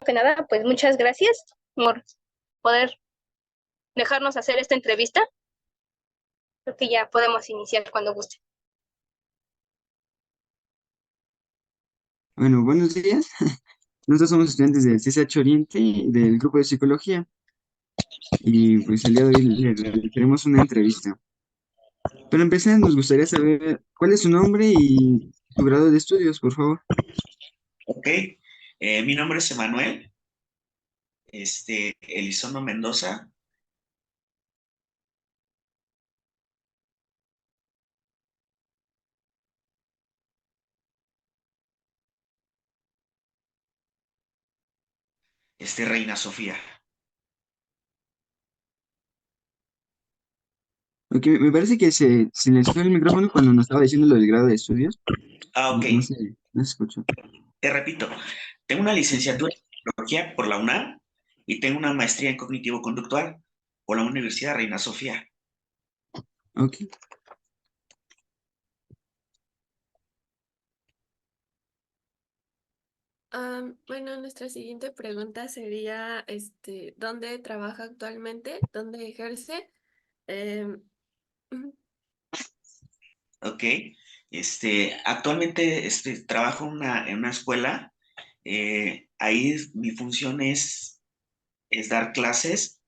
que nada, pues muchas gracias por poder dejarnos hacer esta entrevista. Creo que ya podemos iniciar cuando guste. Bueno, buenos días. Nosotros somos estudiantes del CCH Oriente del grupo de psicología y pues el día de hoy le realizaremos una entrevista. Para empezar, nos gustaría saber cuál es su nombre y su grado de estudios, por favor. Ok, mi nombre es Emanuel, Elizondo Mendoza. Reina Sofía. Ok, me parece que se silenció el micrófono cuando nos estaba diciendo lo del grado de estudios. Ok, No se escuchó. te repito, tengo una licenciatura en psicología por la UNAM y tengo una maestría en cognitivo-conductual por la Universidad Reina Sofía. Ok. Bueno, nuestra siguiente pregunta sería, ¿dónde trabaja actualmente? ¿Dónde ejerce? Em, ujú, Ok, actualmente trabajo en una escuela. Ahí mi función es dar clases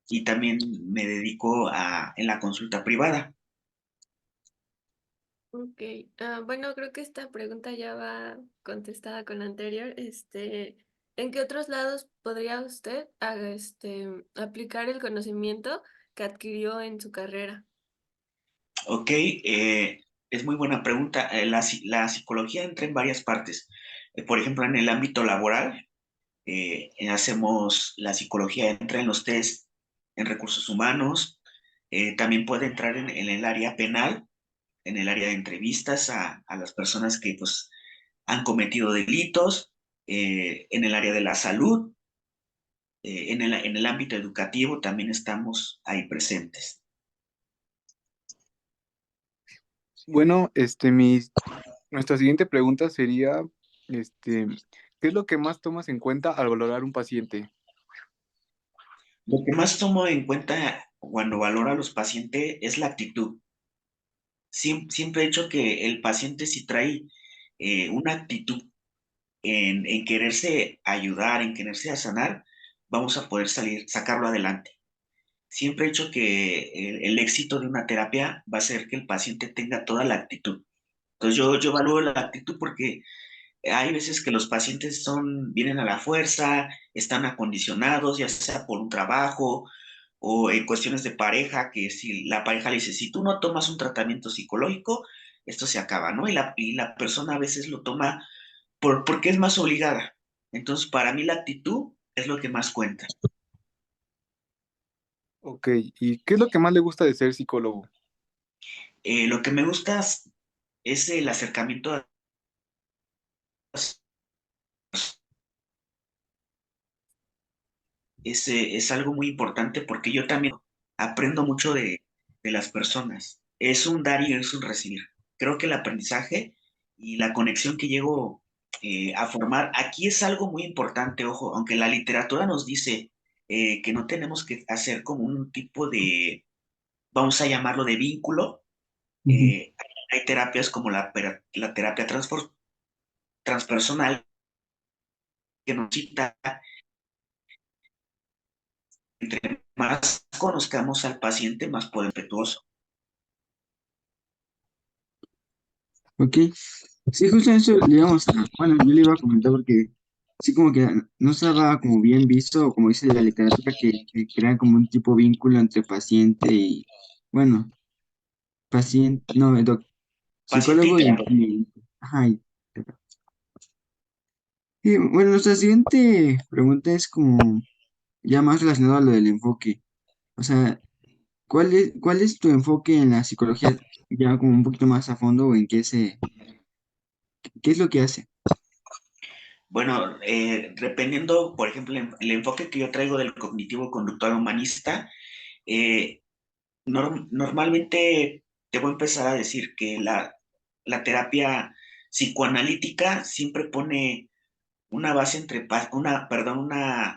y también me dedico en la consulta privada. ok. Bueno, creo que esta pregunta ya va contestada con la anterior. ¿En qué otros lados podría usted, aplicar el conocimiento que adquirió en su carrera? Ok, es muy buena pregunta. La psicología entra en varias partes. Por ejemplo, en el ámbito laboral, hacemos la psicología, entra en los test en recursos humanos, también puede entrar en el área penal, en el área de entrevistas a las personas que pues, han cometido delitos, en el área de la salud, en el ámbito educativo también estamos ahí presentes. Bueno, nuestra siguiente pregunta sería, este, ¿qué es lo que más tomas en cuenta al valorar un paciente? Lo que más tomo en cuenta cuando valoro a los pacientes es la actitud. Siempre he dicho que el paciente si trae una actitud en quererse ayudar, en quererse a sanar, vamos a poder sacarlo adelante. Siempre he dicho que el éxito de una terapia va a ser que el paciente tenga toda la actitud. Entonces yo valoro la actitud porque hay veces que los pacientes vienen a la fuerza, están acondicionados, ya sea por un trabajo o en cuestiones de pareja, que si la pareja le dice, si tú no tomas un tratamiento psicológico, esto se acaba, ¿no? Y la persona a veces lo toma porque es más obligada. Entonces, para mí la actitud es lo que más cuenta. Ok, ¿y qué es lo que más le gusta de ser psicólogo? Lo que me gusta es el acercamiento a es algo muy importante porque yo también aprendo mucho de las personas. Es un dar y es un recibir. Creo que el aprendizaje y la conexión que llego a formar aquí es algo muy importante, ojo, aunque la literatura nos dice que no tenemos que hacer como un tipo de, vamos a llamarlo de vínculo. Ujú. Hay terapias como la terapia transpersonal que nos cita, entre más conozcamos al paciente, más podemos ser respetuoso. Ok. Sí, justo eso le íbamos a, bueno, yo le iba a comentar porque sí como que no estaba como bien visto, o como dice la literatura, que crean como un tipo vínculo entre paciente y, bueno, paciente, no, Paciente y psicólogo y terapeuta. cliente. Ajá. Y, bueno, nuestra siguiente pregunta es como ya más relacionado a lo del enfoque. O sea, cuál es tu enfoque en la psicología ya como un poquito más a fondo o en qué es lo que hace? Bueno, dependiendo, por ejemplo, el enfoque que yo traigo del cognitivo conductual humanista, eh, normalmente te voy a empezar a decir que la terapia psicoanalítica siempre pone una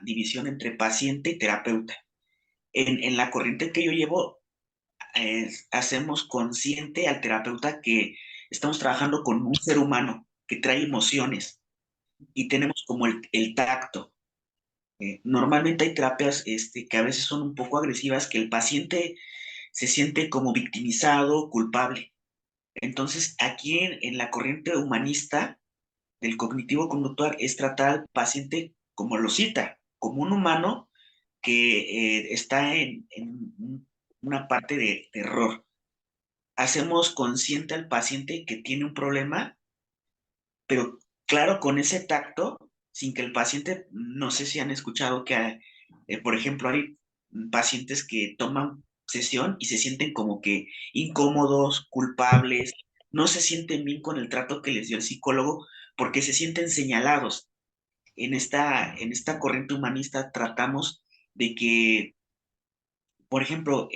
división entre paciente y terapeuta. En la corriente que yo llevo, hacemos consciente al terapeuta que estamos trabajando con un ser humano que trae emociones y tenemos como el tacto. Normalmente hay terapias que a veces son un poco agresivas, que el paciente se siente como victimizado, culpable. Entonces, aquí en la corriente humanista del cognitivo conductual es tratar al paciente como lo cita, como un humano que está en una parte de error. Hacemos consciente al paciente que tiene un problema, pero claro, con ese tacto, sin que el paciente, no sé si han escuchado que, por ejemplo, hay pacientes que toman sesión y se sienten como que incómodos, culpables, no se sienten bien con el trato que les dio el psicólogo porque se sienten señalados. En esta corriente humanista tratamos de que, por ejemplo,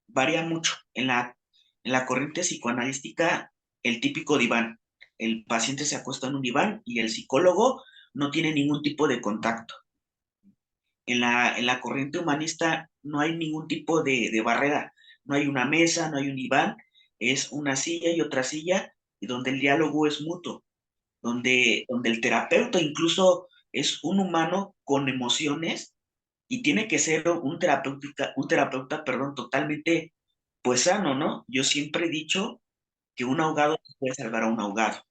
varía mucho. En la corriente psicoanalística, el típico diván. El paciente se acuesta en un diván y el psicólogo no tiene ningún tipo de contacto. En la corriente humanista no hay ningún tipo de barrera. No hay una mesa, no hay un diván, es una silla y otra silla, y donde el diálogo es mutuo, donde el terapeuta incluso es un humano con emociones y tiene que ser un terapeuta, perdón, totalmente pues sano, ¿no? Yo siempre he dicho que un ahogado no puede salvar a un ahogado.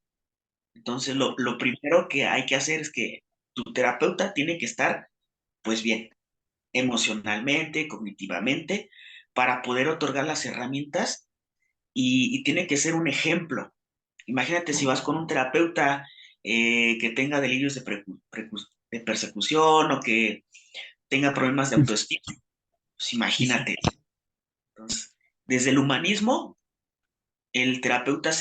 Entonces, lo primero que hay que hacer es que tu terapeuta tiene que estar pues bien, emocionalmente, cognitivamente, para poder otorgar las herramientas y tiene que ser un ejemplo. Imagínate si vas con un terapeuta que tenga delirios de persecución o que tenga problemas de autoestima. Pues imagínate. Entonces, desde el humanismo, el terapeuta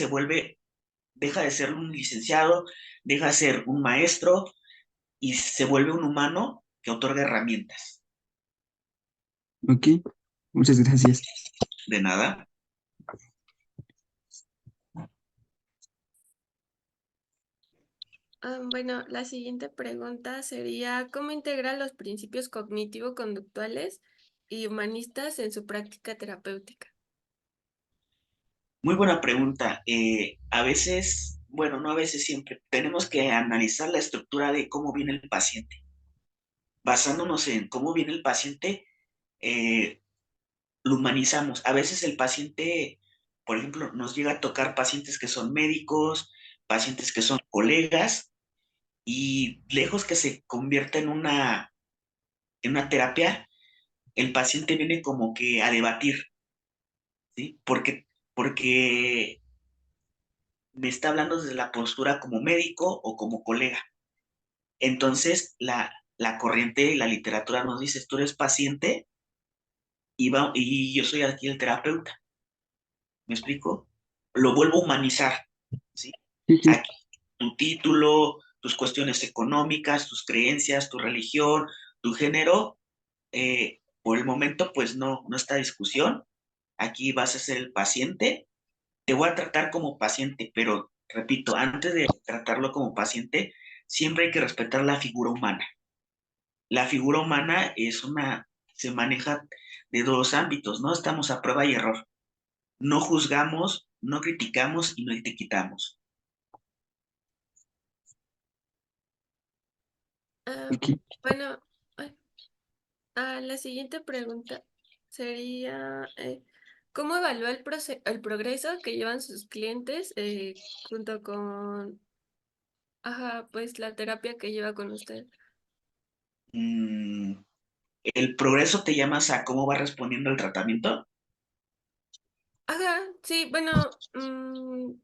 deja de ser un licenciado, deja de ser un maestro y se vuelve un humano que otorga herramientas. Ok, muchas gracias. De nada. Bueno, la siguiente pregunta sería, ¿cómo integra los principios cognitivo-conductuales y humanistas en su práctica terapéutica? Muy buena pregunta. A veces, bueno, no a veces, siempre, tenemos que analizar la estructura de cómo viene el paciente. Basándonos en cómo viene el paciente, eh, lo humanizamos. A veces el paciente, por ejemplo, nos llega a tocar pacientes que son médicos, pacientes que son colegas, y lejos que se convierta en una terapia, el paciente viene como que a debatir, ¿sí? Porque me está hablando desde la postura como médico o como colega. Entonces, la corriente y la literatura nos dice, tú eres paciente y yo soy aquí el terapeuta. ¿Me explico? Lo vuelvo a humanizar, ¿sí? Sí, sí. Aquí tu título, tus cuestiones económicas, tus creencias, tu religión, tu género, por el momento, pues no está discusión. Aquí vas a ser el paciente. Te voy a tratar como paciente, pero repito, antes de tratarlo como paciente, siempre hay que respetar la figura humana. La figura humana se maneja de dos ámbitos, ¿no? Estamos a prueba y error. No juzgamos, no criticamos y no etiquetamos. Ah, Ok. bueno, ay, la siguiente pregunta sería, ¿cómo evalúa el progreso que llevan sus clientes junto con, ajá, pues la terapia que lleva con usted? Mm, ¿El progreso te llamas a cómo va respondiendo el tratamiento? Ajá, sí, bueno,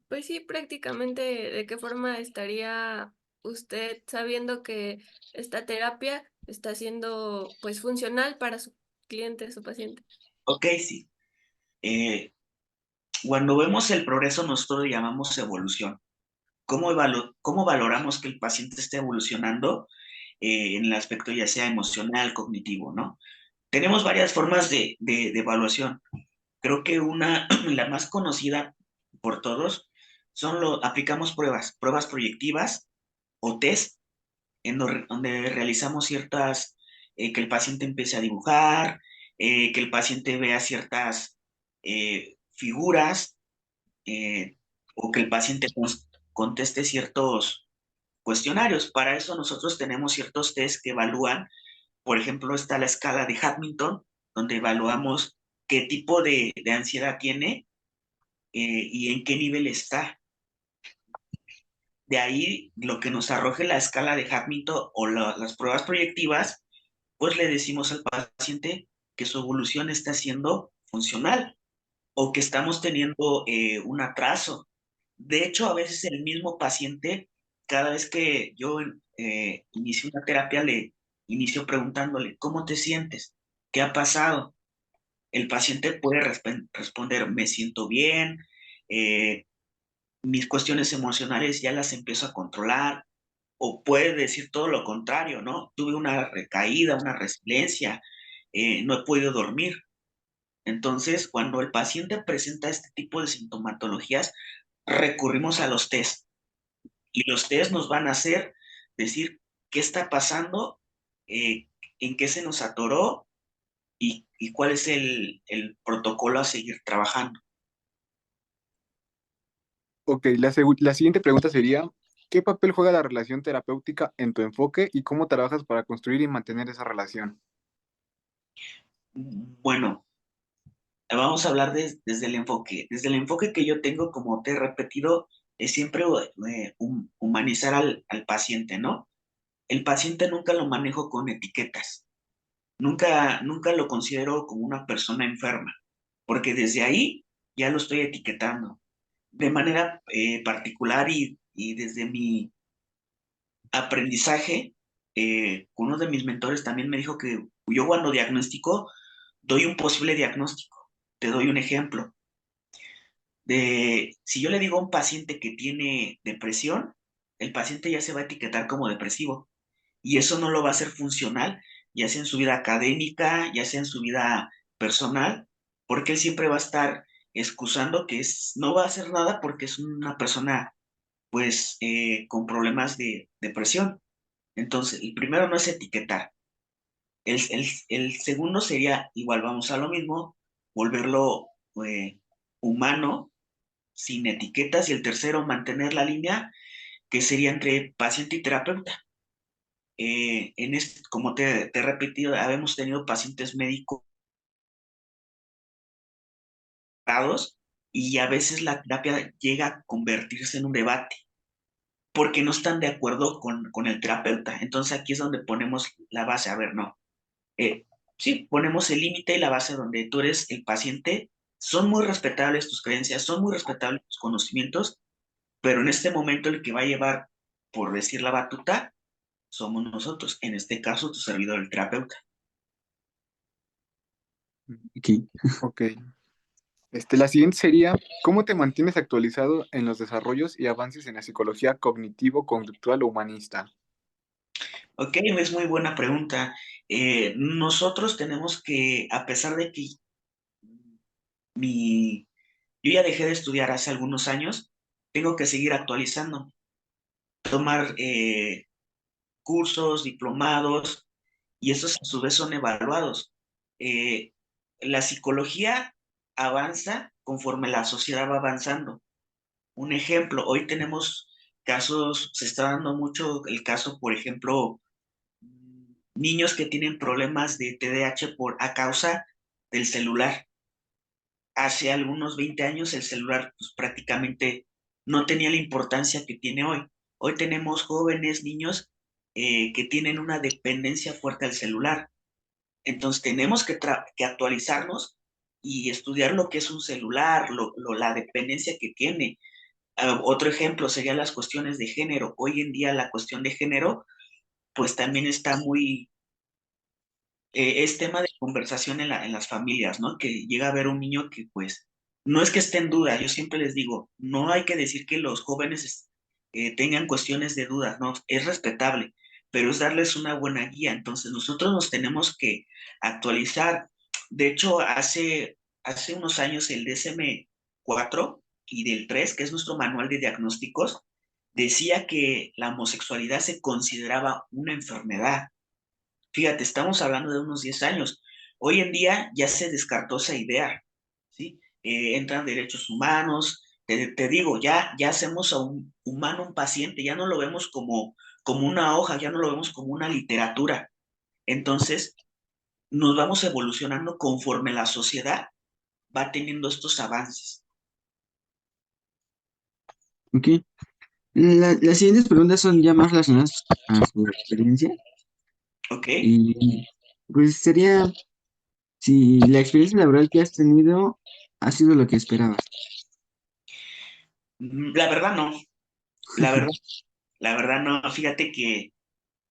pues sí, prácticamente de qué forma estaría usted sabiendo que esta terapia está siendo pues funcional para su cliente, su paciente. Ok, sí. Eh, Cuando vemos el progreso, nosotros le llamamos evolución. ¿Cómo valoramos que el paciente esté evolucionando en el aspecto ya sea emocional, cognitivo, ¿no? Tenemos varias formas de evaluación. Creo que la más conocida por todos, aplicamos pruebas proyectivas o test donde realizamos ciertas, que el paciente empiece a dibujar, que el paciente vea ciertas figuras, o que el paciente conteste ciertos cuestionarios. Para eso nosotros tenemos ciertos test que evalúan. Por ejemplo, está la escala de Huntington, donde evaluamos qué tipo de ansiedad tiene, y en qué nivel está. De ahí, lo que nos arroje la escala de Huntington o las pruebas proyectivas, pues le decimos al paciente que su evolución está siendo funcional o que estamos teniendo un atraso. De hecho, a veces el mismo paciente, cada vez que yo inicio una terapia, le inicio preguntándole, ¿cómo te sientes? ¿Qué ha pasado? El paciente puede responder, me siento bien, eh, mis cuestiones emocionales ya las empiezo a controlar, o puede decir todo lo contrario, ¿no? Tuve una recaída, una resiliencia, no he podido dormir. Entonces, cuando el paciente presenta este tipo de sintomatologías, recurrimos a los test. Y los test nos van a hacer decir qué está pasando, eh, en qué se nos atoró y cuál es el protocolo a seguir trabajando. Ok, la siguiente pregunta sería, ¿qué papel juega la relación terapéutica en tu enfoque y cómo trabajas para construir y mantener esa relación? Bueno, vamos a hablar desde el enfoque. Desde el enfoque que yo tengo, como te he repetido, es siempre humanizar al paciente, ¿no? El paciente nunca lo manejo con etiquetas. Nunca lo considero como una persona enferma, porque desde ahí ya lo estoy etiquetando. De manera particular y desde mi aprendizaje, uno de mis mentores también me dijo que yo cuando diagnostico, doy un posible diagnóstico. Te doy un ejemplo. Si yo le digo a un paciente que tiene depresión, el paciente ya se va a etiquetar como depresivo y eso no lo va a hacer funcional, ya sea en su vida académica, ya sea en su vida personal, porque él siempre va a estar excusando que no va a hacer nada porque es una persona, pues, con problemas de depresión. Entonces, el primero no es etiquetar. El segundo sería, igual vamos a lo mismo, volverlo humano, sin etiquetas, y el tercero, mantener la línea que sería entre paciente y terapeuta. Como te he repetido, habemos tenido pacientes médicos y a veces la terapia llega a convertirse en un debate porque no están de acuerdo con el terapeuta. Entonces aquí es donde ponemos la base. A ver, no. Eh, sí, ponemos el límite y la base donde tú eres el paciente. Son muy respetables tus creencias, son muy respetables tus conocimientos, pero en este momento el que va a llevar, por decir la batuta, somos nosotros. En este caso, tu servidor, el terapeuta. Aquí. Ok. La siguiente sería, ¿cómo te mantienes actualizado en los desarrollos y avances en la psicología cognitivo-conductual o humanista? Ok, es muy buena pregunta. Nosotros tenemos que, a pesar de que mi, yo ya dejé de estudiar hace algunos años, tengo que seguir actualizando, tomar cursos, diplomados, y estos a su vez son evaluados. Eh, la psicología avanza conforme la sociedad va avanzando. Un ejemplo, hoy tenemos casos, se está dando mucho el caso, por ejemplo, niños que tienen problemas de TDAH a causa del celular. Hace algunos 20 años el celular pues, prácticamente no tenía la importancia que tiene hoy. Hoy tenemos jóvenes, niños que tienen una dependencia fuerte al celular. Entonces tenemos que actualizarnos y estudiar lo que es un celular, la dependencia que tiene. Otro ejemplo serían las cuestiones de género. Hoy en día la cuestión de género pues también está muy, es tema de conversación en las familias, ¿no? Que llega a haber un niño que pues no es que esté en duda, yo siempre les digo, no hay que decir que los jóvenes tengan cuestiones de dudas, ¿no? Es respetable, pero es darles una buena guía. Entonces nosotros nos tenemos que actualizar. De hecho, hace unos años el DSM-4 y del 3, que es nuestro manual de diagnósticos, decía que la homosexualidad se consideraba una enfermedad. Fíjate, estamos hablando de unos 10 años. Hoy en día ya se descartó esa idea, ¿sí? Entran derechos humanos, te digo, ya hacemos a un humano un paciente, ya no lo vemos como una hoja, ya no lo vemos como una literatura. Entonces, nos vamos evolucionando conforme la sociedad va teniendo estos avances, Ok. Las siguientes preguntas son ya más relacionadas a su experiencia. ¿ok? Y pues sería si la experiencia laboral que has tenido ha sido lo que esperabas. La verdad no, la verdad, la verdad no. Fíjate que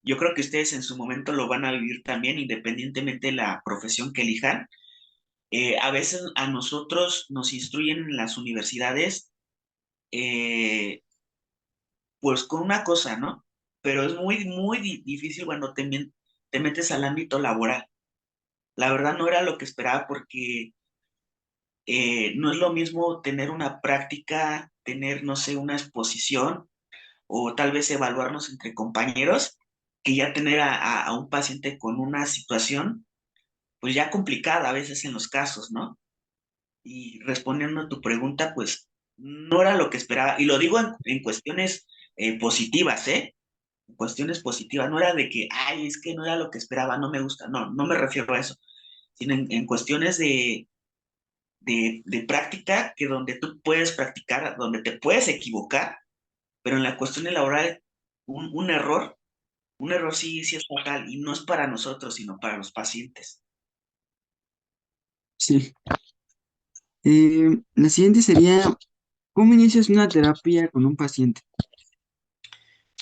yo creo que ustedes en su momento lo van a vivir también, independientemente de la profesión que elijan. A veces a nosotros nos instruyen en las universidades, eh, pues con una cosa, ¿no? Pero es muy difícil cuando te metes al ámbito laboral. La verdad no era lo que esperaba porque no es lo mismo tener una práctica, tener, no sé, una exposición o tal vez evaluarnos entre compañeros, que ya tener a un paciente con una situación, pues ya complicada a veces en los casos, ¿no? Y respondiendo a tu pregunta, pues no era lo que esperaba. Y lo digo en cuestiones positivas, ¿eh? En cuestiones positivas. No era de que, ay, es que no era lo que esperaba, no me gusta. No, no me refiero a eso. Sino en cuestiones de práctica, que donde tú puedes practicar, donde te puedes equivocar, pero en la cuestión laboral, un error, un error sí es fatal. Y no es para nosotros, sino para los pacientes. Sí. La siguiente sería, ¿cómo inicias una terapia con un paciente?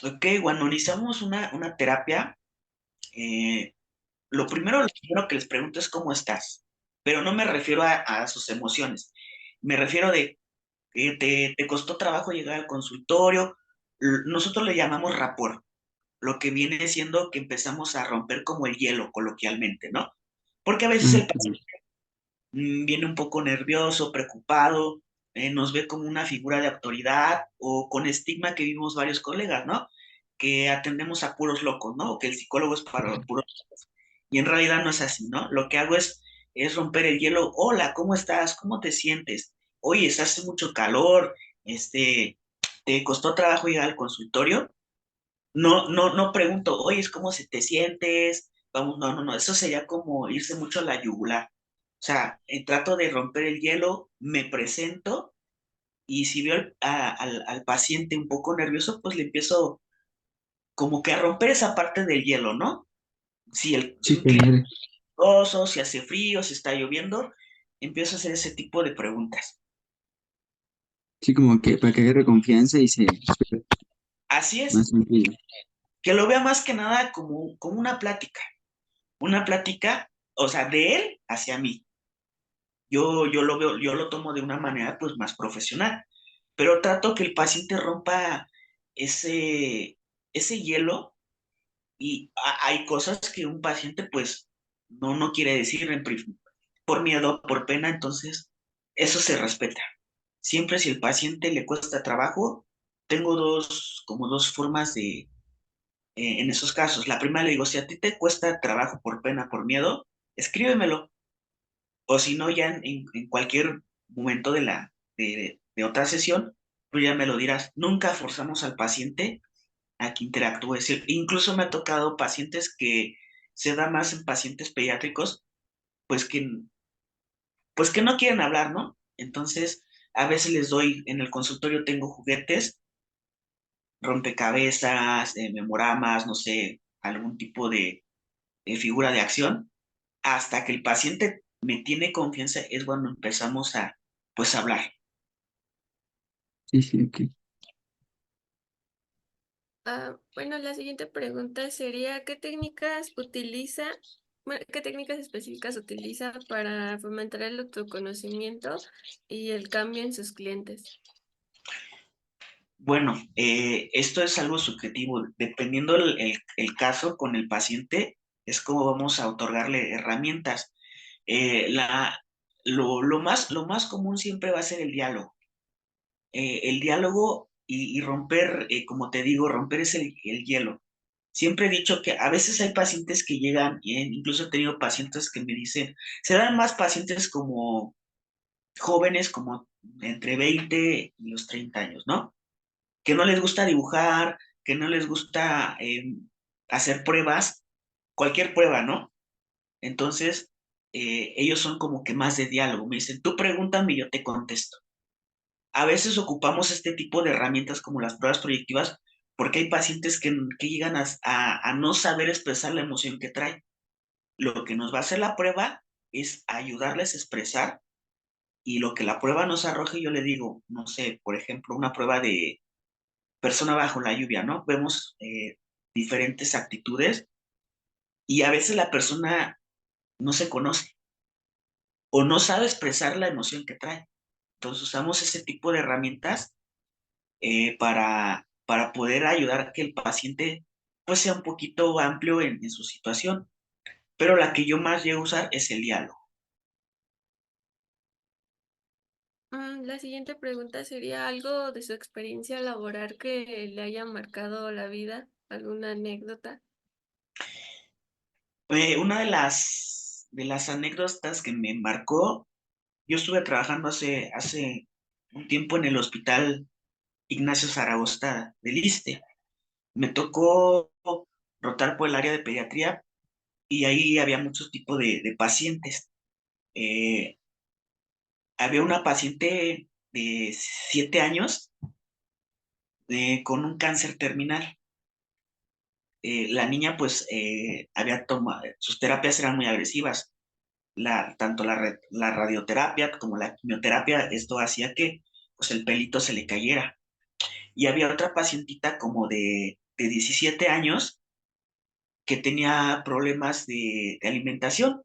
Ok, cuando iniciamos una terapia, eh, lo primero que les pregunto es cómo estás, pero no me refiero a sus emociones, me refiero de que te costó trabajo llegar al consultorio, nosotros le llamamos rapport, lo que viene siendo que empezamos a romper como el hielo coloquialmente, ¿no? Porque a veces Ah, el paciente viene un poco nervioso, preocupado, nos ve como una figura de autoridad o con estigma que vimos varios colegas, ¿no? Que atendemos a puros locos, ¿no? O que el psicólogo es para puros locos. Y en realidad no es así, ¿no? Lo que hago es romper el hielo. Hola, ¿cómo estás? ¿Cómo te sientes? Oye, hace mucho calor, ¿te costó trabajo llegar al consultorio? No pregunto, oye, ¿cómo se te sientes? Vamos, no, eso sería como irse mucho a la yugular. O sea, trato de romper el hielo, me presento y si veo al paciente un poco nervioso, pues le empiezo como que a romper esa parte del hielo, ¿no? Si sí, un clima padre. es caluroso, si hace frío, si está lloviendo, empiezo a hacer ese tipo de preguntas. Sí, como que para que agarre confianza y se Así más es, tranquilo. que lo vea más que nada como una plática, o sea, de él hacia mí. Yo lo veo, yo lo tomo de una manera pues más profesional, pero trato que el paciente rompa ese, ese hielo y hay cosas que un paciente pues no quiere decir por miedo, por pena, entonces eso se respeta. Siempre si el paciente le cuesta trabajo, tengo como dos formas en esos casos. La primera le digo, si a ti te cuesta trabajo por pena, por miedo, escríbemelo. O si no, ya en cualquier momento de otra sesión, pues ya me lo dirás. Nunca forzamos al paciente a que interactúe. Incluso me ha tocado pacientes que se da más en pacientes pediátricos, pues pues que no quieren hablar, ¿no? Entonces, a veces les doy, en el consultorio tengo juguetes, rompecabezas, memoramas, no sé, algún tipo de figura de acción hasta que el paciente me tiene confianza es cuando empezamos a, pues, hablar. Sí, sí, ok. Bueno, la siguiente pregunta sería, ¿qué técnicas utiliza, bueno, qué técnicas específicas utiliza para fomentar el autoconocimiento y el cambio en sus clientes? Bueno, esto es algo subjetivo. Dependiendo el caso con el paciente, es como vamos a otorgarle herramientas. Eh, la, lo más común siempre va a ser el diálogo. El diálogo y romper, como te digo, romper es el hielo. Siempre he dicho que a veces hay pacientes que llegan, y incluso he tenido pacientes que me dicen, se dan más pacientes como jóvenes, como entre 20 y los 30 años, ¿no? Que no les gusta dibujar, que no les gusta hacer pruebas, cualquier prueba, ¿no? Entonces, ellos son como que más de diálogo. Me dicen, tú pregúntame y yo te contesto. A veces ocupamos este tipo de herramientas como las pruebas proyectivas porque hay pacientes que llegan a no saber expresar la emoción que traen. Lo que nos va a hacer la prueba es ayudarles a expresar y lo que la prueba nos arroje, yo le digo, no sé, por ejemplo, una prueba de persona bajo la lluvia, ¿no? Vemos diferentes actitudes y a veces la persona no se conoce o no sabe expresar la emoción que trae. Entonces usamos ese tipo de herramientas para poder ayudar a que el paciente pues sea un poquito amplio en su situación. Pero la que yo más llego a usar es el diálogo. La siguiente pregunta sería algo de su experiencia laboral que le haya marcado la vida, alguna anécdota. Una de las anécdotas que me marcó, yo estuve trabajando hace un tiempo en el hospital Ignacio Zaragoza del ISSSTE. Me tocó rotar por el área de pediatría y ahí había muchos tipos de pacientes. Eh, Había una paciente de 7 años con un cáncer terminal. La niña pues había tomado, sus terapias eran muy agresivas, tanto la radioterapia como la quimioterapia, esto hacía que pues el pelito se le cayera. Y había otra pacientita como de 17 años que tenía problemas de alimentación,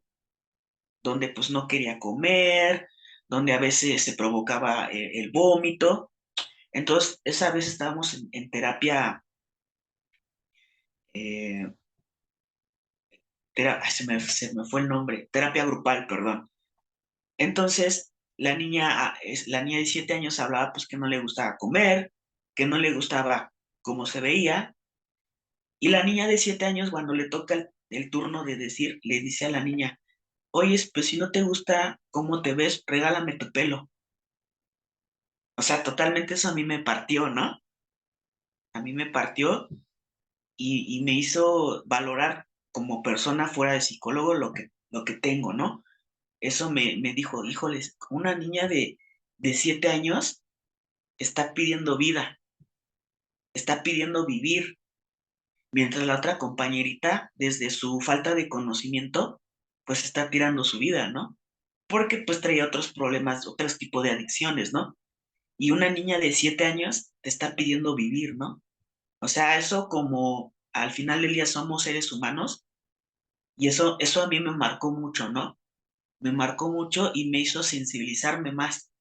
donde pues no quería comer, donde a veces se provocaba el vómito. Entonces, esa vez estábamos en terapia, eh, ay, se me fue el nombre, terapia grupal, perdón. Entonces, la niña de 7 años hablaba pues que no le gustaba comer, que no le gustaba cómo se veía, y la niña de 7 años cuando le toca el turno de decir, le dice a la niña, oye, pues si no te gusta cómo te ves, regálame tu pelo. O sea, totalmente eso a mí me partió, ¿no? A mí me partió y me hizo valorar como persona fuera de psicólogo lo que tengo, ¿no? Eso me dijo, híjoles, una niña de 7 años está pidiendo vida, está pidiendo vivir, mientras la otra compañerita, desde su falta de conocimiento, pues está tirando su vida, ¿no? Porque pues traía otros problemas, otros tipos de adicciones, ¿no? Y una niña de 7 años te está pidiendo vivir, ¿no? O sea, eso como al final del día somos seres humanos y eso a mí me marcó mucho, ¿no? Me marcó mucho y me hizo sensibilizarme más.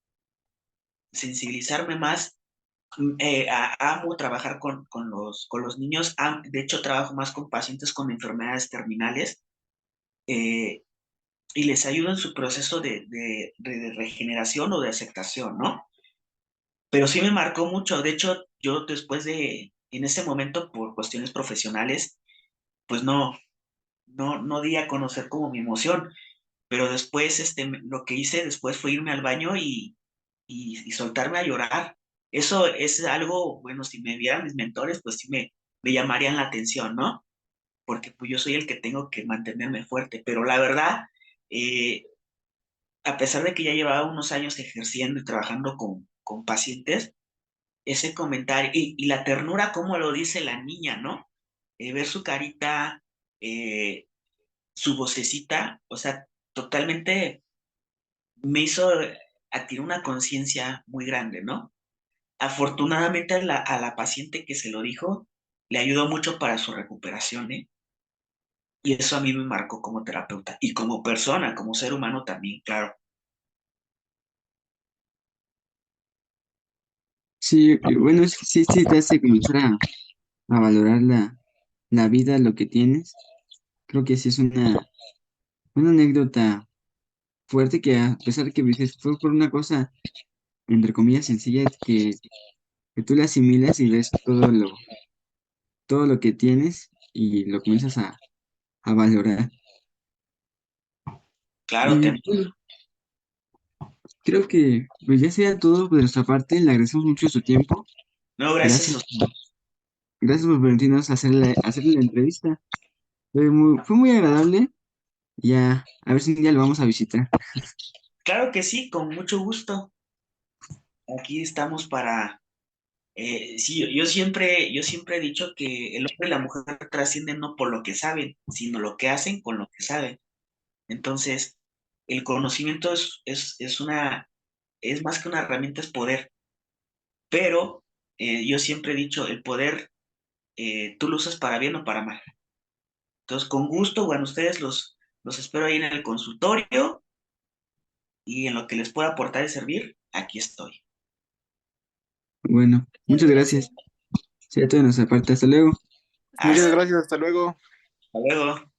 Amo trabajar con los niños, de hecho trabajo más con pacientes con enfermedades terminales eh, y les ayudo en su proceso de regeneración o de aceptación, ¿no? Pero sí me marcó mucho, de hecho yo en ese momento por cuestiones profesionales, pues no di a conocer como mi emoción, pero después lo que hice después fue irme al baño y soltarme a llorar. Eso es algo, bueno, si me vieran mis mentores, pues sí me llamarían la atención, ¿no? Porque pues yo soy el que tengo que mantenerme fuerte, pero la verdad, eh, a pesar de que ya llevaba unos años ejerciendo y trabajando con pacientes, ese comentario y la ternura, como lo dice la niña, ¿no? Ver su carita, eh, su vocecita, o sea, totalmente me hizo adquirir una conciencia muy grande, ¿no? Afortunadamente a la paciente que se lo dijo, le ayudó mucho para su recuperación, ¿eh? Y eso a mí me marcó como terapeuta y como persona, como ser humano también, claro. Sí, y bueno, sí, sí te hace comenzar a valorar la vida, lo que tienes. Creo que sí es una anécdota fuerte que a pesar de que dices, fue por una cosa, entre comillas, sencilla, que que tú le asimilas y ves todo lo que tienes y lo comienzas a valorar. Claro, Y bueno, creo que pues ya sería todo de nuestra parte. Le agradecemos mucho su tiempo. no, gracias a Gracias, usted. gracias por permitirnos hacerle la entrevista. Fue muy agradable. Ya, a ver si un día lo vamos a visitar. Claro que sí, con mucho gusto. Aquí estamos para, sí, yo siempre he dicho que el hombre y la mujer trascienden no por lo que saben, sino lo que hacen con lo que saben. Entonces, el conocimiento es más que una herramienta, es poder. Pero yo siempre he dicho, el poder, tú lo usas para bien o para mal. Entonces, con gusto, bueno, ustedes los espero ahí en el consultorio y en lo que les pueda aportar y servir, aquí estoy. Bueno, muchas gracias. Sería todo de nuestra parte. Hasta luego. Muchas Hasta gracias, hasta luego. luego.